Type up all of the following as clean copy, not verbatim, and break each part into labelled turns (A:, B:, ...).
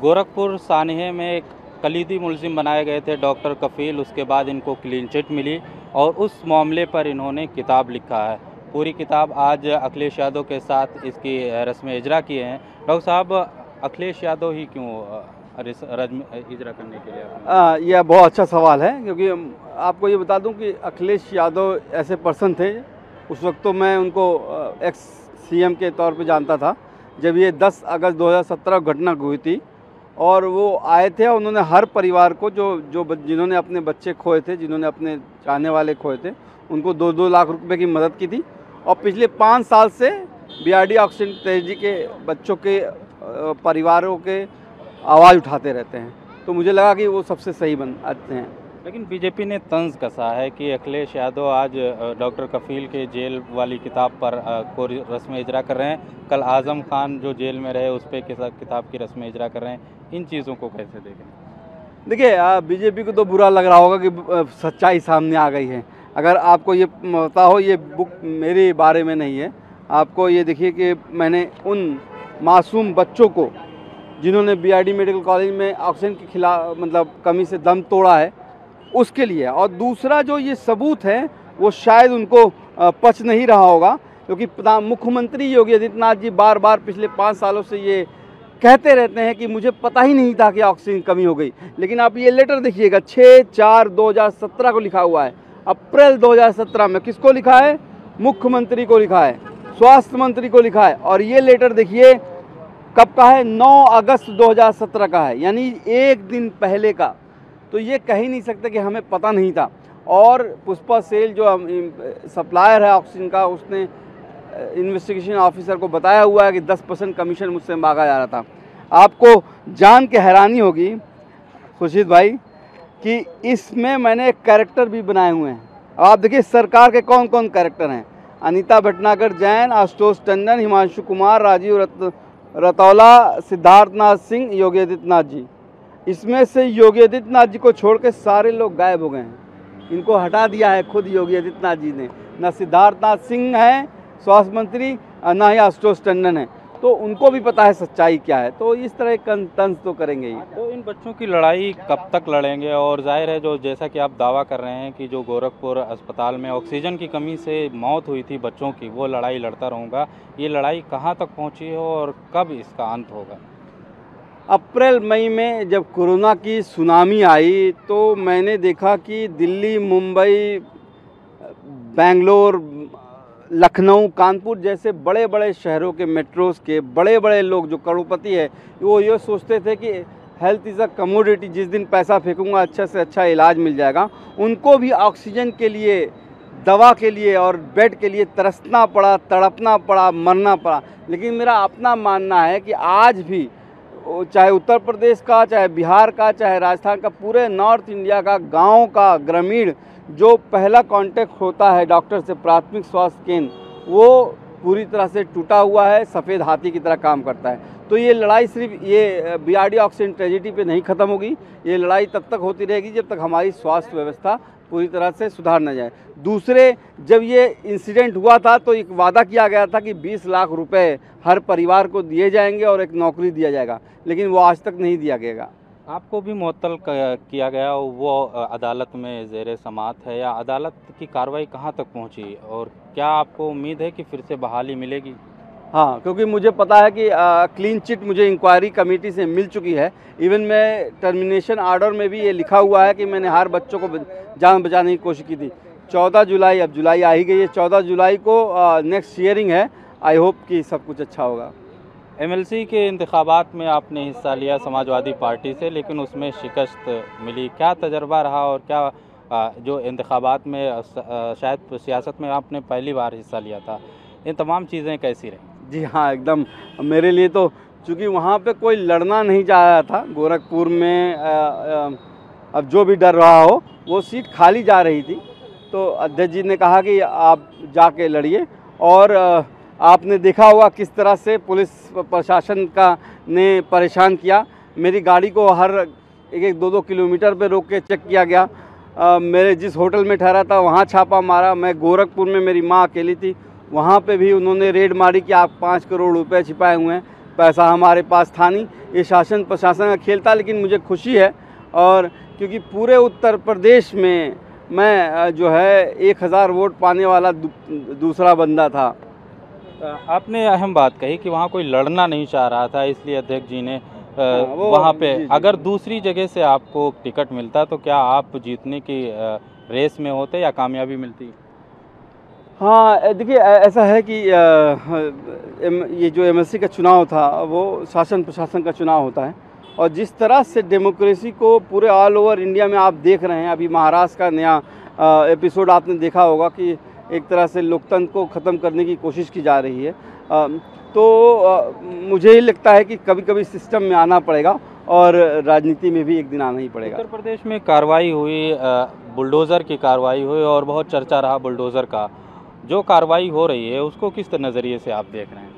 A: गोरखपुर सानहे में एक कलीदी मुलजिम बनाए गए थे डॉक्टर कफील, उसके बाद इनको क्लीन चिट मिली और उस मामले पर इन्होंने किताब लिखा है। पूरी किताब आज अखिलेश यादव के साथ इसकी रस्म इजरा किए हैं। डॉक्टर साहब, अखिलेश यादव ही क्यों रस्म इजरा करने के लिए?
B: यह बहुत अच्छा सवाल है, क्योंकि आपको ये बता दूं कि अखिलेश यादव ऐसे पर्सन थे, उस वक्त तो मैं उनको एक्स सीएम के तौर पे जानता था जब ये 10 अगस्त 2017 घटना हुई थी, और वो आए थे और उन्होंने हर परिवार को जिन्होंने अपने बच्चे खोए थे, जिन्होंने अपने चाहने वाले खोए थे, उनको 2-2 लाख रुपए की मदद की थी। और पिछले 5 साल से बीआरडी ऑक्सीजन ट्रेजेडी के बच्चों के परिवारों के आवाज़ उठाते रहते हैं, तो मुझे लगा कि वो सबसे सही बनते हैं।
A: लेकिन बीजेपी ने तंज कसा है कि अखिलेश यादव आज डॉक्टर कफील के जेल वाली किताब पर को रस्म इजरा कर रहे हैं, कल आज़म खान जो जेल में रहे उस पर किताब की रस्म इजरा कर रहे हैं। इन चीज़ों को कैसे देखें?
B: देखिए, बीजेपी को तो बुरा लग रहा होगा कि सच्चाई सामने आ गई है। अगर आपको ये पता हो, ये बुक मेरे बारे में नहीं है, आपको ये देखिए कि मैंने उन मासूम बच्चों को जिन्होंने बीआरडी मेडिकल कॉलेज में ऑक्सीजन के खिलाफ कमी से दम तोड़ा है, उसके लिए। और दूसरा जो ये सबूत है वो शायद उनको पच नहीं रहा होगा, क्योंकि मुख्यमंत्री योगी आदित्यनाथ जी बार बार पिछले 5 सालों से ये कहते रहते हैं कि मुझे पता ही नहीं था कि ऑक्सीजन कमी हो गई। लेकिन आप ये लेटर देखिएगा, 6/4/2017 को लिखा हुआ है, अप्रैल 2017 में। किसको लिखा है? मुख्यमंत्री को लिखा है, स्वास्थ्य मंत्री को लिखा है। और ये लेटर देखिए कब का है? 9 अगस्त 2017 का है, यानी एक दिन पहले का। तो ये कह ही नहीं सकते कि हमें पता नहीं था। और पुष्पा सेल जो सप्लायर है ऑक्सीजन का, उसने इन्वेस्टिगेशन ऑफिसर को बताया हुआ है कि 10% कमीशन मुझसे मांगा जा रहा था। आपको जान के हैरानी होगी खुर्शीद भाई कि इसमें मैंने एक कैरेक्टर भी बनाए हुए हैं। आप देखिए सरकार के कौन कौन कैरेक्टर हैं: अनीता भटनागर जैन, आशुतोष टंडन, हिमांशु कुमार, राजीव रतौला, सिद्धार्थनाथ सिंह, योगी आदित्यनाथ जी। इसमें से योगी आदित्यनाथ जी को छोड़ के सारे लोग गायब हो गए हैं। इनको हटा दिया है खुद योगी आदित्यनाथ जी ने। न सिद्धार्थनाथ सिंह हैं स्वास्थ्य मंत्री, ना ही आशुतोष टंडन है। तो उनको भी पता है सच्चाई क्या है, तो इस तरह तंज तो करेंगे ही।
A: तो इन बच्चों की लड़ाई कब तक लड़ेंगे? और जाहिर है जो जैसा कि आप दावा कर रहे हैं कि जो गोरखपुर अस्पताल में ऑक्सीजन की कमी से मौत हुई थी बच्चों की, वो लड़ाई लड़ता रहूँगा। ये लड़ाई कहाँ तक पहुँची है और कब इसका अंत होगा?
B: अप्रैल मई में जब कोरोना की सुनामी आई तो मैंने देखा कि दिल्ली, मुंबई, बेंगलोर, लखनऊ, कानपुर जैसे बड़े बड़े शहरों के मेट्रोस के बड़े बड़े लोग जो करोड़पति है, वो ये सोचते थे कि हेल्थ इज़ अ कमोडिटी, जिस दिन पैसा फेंकूंगा अच्छा से अच्छा इलाज मिल जाएगा। उनको भी ऑक्सीजन के लिए, दवा के लिए और बेड के लिए तरसना पड़ा, तड़पना पड़ा, मरना पड़ा। लेकिन मेरा अपना मानना है कि आज भी चाहे उत्तर प्रदेश का, चाहे बिहार का, चाहे राजस्थान का, पूरे नॉर्थ इंडिया का, गांव का, ग्रामीण जो पहला कांटेक्ट होता है डॉक्टर से, प्राथमिक स्वास्थ्य केंद्र, वो पूरी तरह से टूटा हुआ है, सफ़ेद हाथी की तरह काम करता है। तो ये लड़ाई सिर्फ ये बीआरडी ऑक्सीजन ट्रेजेडी पे नहीं ख़त्म होगी। ये लड़ाई तब तक होती रहेगी जब तक हमारी स्वास्थ्य व्यवस्था पूरी तरह से सुधार न जाए। दूसरे, जब ये इंसिडेंट हुआ था तो एक वादा किया गया था कि 20 लाख रुपए हर परिवार को दिए जाएंगे और एक नौकरी दिया जाएगा, लेकिन वो आज तक नहीं दिया गया।
A: आपको भी मुअत्तल किया गया, वो अदालत में ज़ेरे समाअत है, या अदालत की कार्रवाई कहाँ तक पहुँची और क्या आपको उम्मीद है कि फिर से बहाली मिलेगी?
B: हाँ, क्योंकि मुझे पता है कि क्लीन चिट मुझे इंक्वायरी कमेटी से मिल चुकी है। इवन मैं टर्मिनेशन आर्डर में भी ये लिखा हुआ है कि मैंने हर बच्चों को जान बचाने की कोशिश की थी। 14 जुलाई, अब जुलाई आ ही गई है, 14 जुलाई को नेक्स्ट हियरिंग है। आई होप कि सब कुछ अच्छा होगा।
A: एमएलसी के इंतखाबात में आपने हिस्सा लिया समाजवादी पार्टी से, लेकिन उसमें शिकस्त मिली। क्या तजर्बा रहा और क्या जो इंतखाबात में शायद सियासत में आपने पहली बार हिस्सा लिया था, इन तमाम चीज़ें कैसी रहीं?
B: जी हाँ, एकदम मेरे लिए तो, चूँकि वहाँ पे कोई लड़ना नहीं चाह रहा था गोरखपुर में, अब जो भी डर रहा हो, वो सीट खाली जा रही थी। तो अध्यक्ष जी ने कहा कि आप जाके लड़िए। और आपने देखा होगा किस तरह से पुलिस प्रशासन का ने परेशान किया। मेरी गाड़ी को हर 1-2 किलोमीटर पे रोक के चेक किया गया। मेरे जिस होटल में ठहरा था वहाँ छापा मारा। मैं गोरखपुर में, मेरी माँ अकेली थी, वहाँ पे भी उन्होंने रेड मारी कि आप 5 करोड़ रुपए छिपाए हुए हैं। पैसा हमारे पास था नहीं, ये शासन प्रशासन का खेल था। लेकिन मुझे खुशी है, और क्योंकि पूरे उत्तर प्रदेश में मैं जो है 1000 वोट पाने वाला दूसरा बंदा था।
A: आपने अहम बात कही कि वहाँ कोई लड़ना नहीं चाह रहा था, इसलिए अध्यक्ष जी ने
B: वो
A: वहाँ पे
B: जी, जी।
A: अगर दूसरी जगह से आपको टिकट मिलता तो क्या आप जीतने की रेस में होते या कामयाबी मिलती?
B: हाँ, देखिए ऐसा है कि ये जो एमएलसी का चुनाव था वो शासन प्रशासन का चुनाव होता है, और जिस तरह से डेमोक्रेसी को पूरे ऑल ओवर इंडिया में आप देख रहे हैं, अभी महाराष्ट्र का नया एपिसोड आपने देखा होगा कि एक तरह से लोकतंत्र को ख़त्म करने की कोशिश की जा रही है। मुझे ही लगता है कि कभी कभी सिस्टम में आना पड़ेगा, और राजनीति में भी एक दिन आना ही पड़ेगा।
A: उत्तर प्रदेश में कार्रवाई हुई, बुलडोज़र की कार्रवाई हुई और बहुत चर्चा रहा बुलडोज़र का। जो कार्रवाई हो रही है उसको किस नज़रिए से आप देख रहे हैं?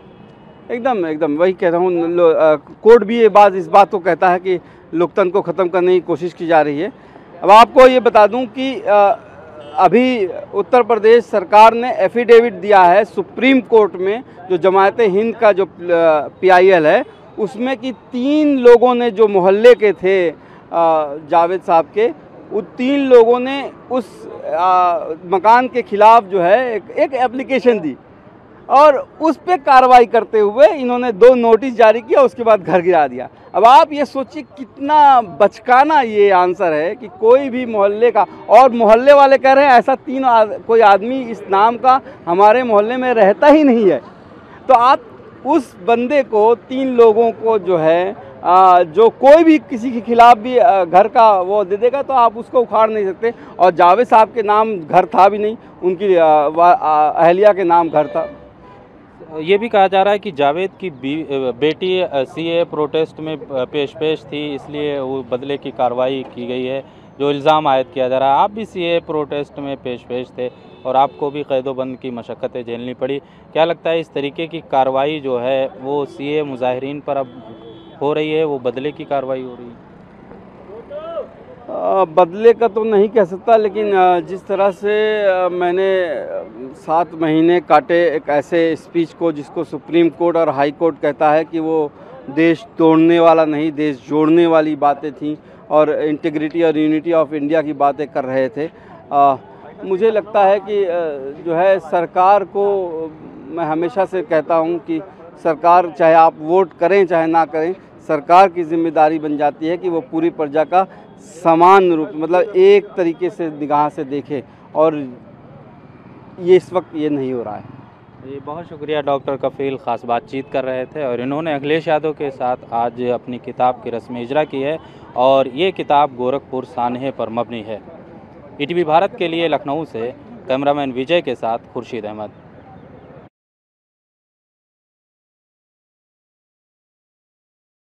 B: एकदम एकदम वही कह रहा हूँ। कोर्ट भी इस बात को कहता है कि लोकतंत्र को ख़त्म करने की कोशिश की जा रही है। अब आपको ये बता दूं कि अभी उत्तर प्रदेश सरकार ने एफिडेविट दिया है सुप्रीम कोर्ट में, जो जमायते हिंद का जो PIL है, उसमें कि 3 लोगों ने जो मोहल्ले के थे जावेद साहब के, उन 3 लोगों ने उस मकान के खिलाफ जो है एक एप्लीकेशन दी, और उस पे कार्रवाई करते हुए इन्होंने 2 नोटिस जारी किया, उसके बाद घर गिरा दिया। अब आप ये सोचिए कितना बचकाना ये आंसर है कि कोई भी मोहल्ले का, और मोहल्ले वाले कह रहे हैं ऐसा कोई आदमी इस नाम का हमारे मोहल्ले में रहता ही नहीं है। तो आप उस बंदे को 3 लोगों को जो है जो कोई भी किसी के खिलाफ भी घर का वो दे देगा तो आप उसको उखाड़ नहीं सकते। और जावेद साहब के नाम घर था भी नहीं, उनकी अहलिया के नाम घर था।
A: ये भी कहा जा रहा है कि जावेद की बेटी CAA प्रोटेस्ट में पेश थी, इसलिए वो बदले की कार्रवाई की गई है, जो इल्ज़ाम आयद किया जा रहा है। आप भी CAA प्रोटेस्ट में पेश थे और आपको भी क़ैदोबंद की मशक्क़तें झेलनी पड़ी। क्या लगता है इस तरीके की कार्रवाई जो है वो CAA मुजाहिरीन पर अब हो रही है, वो बदले की कार्रवाई हो रही है?
B: बदले का तो नहीं कह सकता, लेकिन जिस तरह से मैंने 7 महीने काटे एक ऐसे स्पीच को जिसको सुप्रीम कोर्ट और हाई कोर्ट कहता है कि वो देश तोड़ने वाला नहीं, देश जोड़ने वाली बातें थीं, और इंटीग्रिटी और यूनिटी ऑफ इंडिया की बातें कर रहे थे। मुझे लगता है कि जो है सरकार को, मैं हमेशा से कहता हूँ कि सरकार, चाहे आप वोट करें चाहे ना करें, सरकार की जिम्मेदारी बन जाती है कि वो पूरी प्रजा का समान रूप, मतलब एक तरीके से निगाह से देखे, और ये इस वक्त ये नहीं हो रहा है।
A: जी, बहुत शुक्रिया डॉक्टर कफ़ील, ख़ास बातचीत कर रहे थे, और इन्होंने अखिलेश यादव के साथ आज अपनी किताब की रस्म इजरा की है, और ये किताब गोरखपुर सानहे पर मबनी है। ETV भारत के लिए लखनऊ से कैमरामैन विजय के साथ खुर्शीद अहमद।